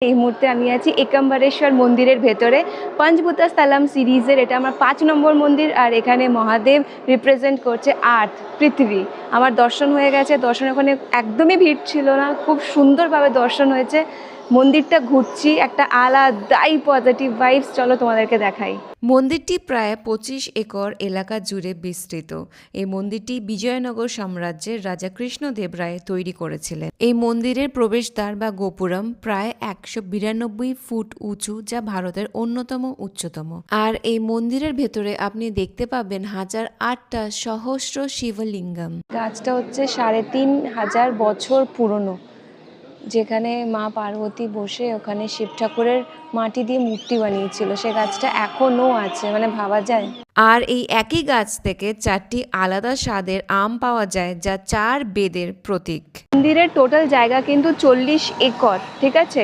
এই মুহূর্তে আমি আছি একাম্বরেশ্বর মন্দিরের ভেতরে। পঞ্চভূতা স্থলম সিরিজের এটা আমার 5 নম্বর মন্দির, আর এখানে মহাদেব রিপ্রেজেন্ট করছে আর্থ, পৃথিবী। আমার দর্শন হয়ে গেছে, দর্শন ওখানে একদমই ভিড় ছিল না, খুব সুন্দরভাবে দর্শন হয়েছে। মন্দিরটা ঘুরছি, একটা আলাদাই পজিটিভ ভাইবস। চলো তোমাদেরকে দেখাই। মন্দিরটি প্রায় 25 একর এলাকা জুড়ে বিস্তৃত। এই মন্দিরটি বিজয়নগর সাম্রাজ্যের রাজা কৃষ্ণদেব রায় তৈরি করেছিলেন। এই মন্দিরের প্রবেশদ্বার বা গোপুরম প্রায় 192 ফুট উঁচু, যা ভারতের অন্যতম উচ্চতম। আর এই মন্দিরের ভেতরে আপনি দেখতে পাবেন 1008টা সহস্র শিবলিঙ্গম। গাছটা হচ্ছে 3500 বছর পুরনো, যেখানে মা পার্বতী বসে ওখানে শিব ঠাকুরের মাটি দিয়ে মূর্তি বানিয়েছিল। সে গাছটা এখনো আছে, মানে ভাবা যায়। আর এই একই গাছ থেকে 4টি আলাদা স্বাদের আম পাওয়া যায়, যা 4 বেদের প্রতীক। মন্দিরের টোটাল জায়গা কিন্তু 40 একর, ঠিক আছে।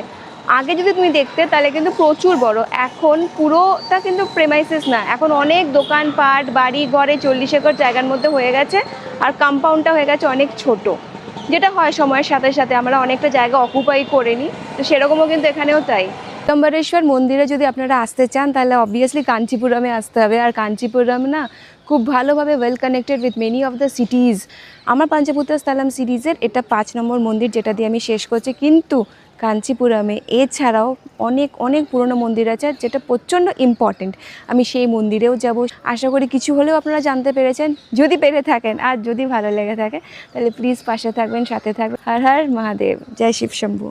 আগে যদি তুমি দেখতে তাহলে কিন্তু প্রচুর বড়, এখন পুরোটা কিন্তু প্রেমাইসেস না, এখন অনেক দোকানপাট বাড়ি ঘরে 40 একর জায়গার মধ্যে হয়ে গেছে। আর কম্পাউন্ডটা হয়ে গেছে অনেক ছোট, যেটা হয় সময়ের সাথে সাথে আমরা অনেকটা জায়গা অকুপাই করে নিই, তো সেরকমও কিন্তু এখানেও তাই। একাম্বরেশ্বর মন্দিরে যদি আপনারা আসতে চান তাহলে অবভিয়াসলি কাঞ্চিপুরমে আসতে হবে। আর কাঞ্চিপুরম না খুব ভালোভাবে well connected with many of the সিটিজ। আমার পঞ্চভূতা স্থলম সিরিজের এটা 5 নম্বর মন্দির, যেটা দিয়ে আমি শেষ করছি। কিন্তু কাঞ্চিপুরমে এছাড়াও অনেক অনেক পুরনো মন্দির আছে, যেটা প্রচণ্ড ইম্পর্টেন্ট। আমি সেই মন্দিরেও যাব। আশা করি কিছু হলেও আপনারা জানতে পেরেছেন। যদি পেরে থাকেন আর যদি ভালো লেগে থাকে তাহলে প্লিজ পাশে থাকবেন, সাথে থাকবেন। হর হর মহাদেব, জয় শিব শম্ভু।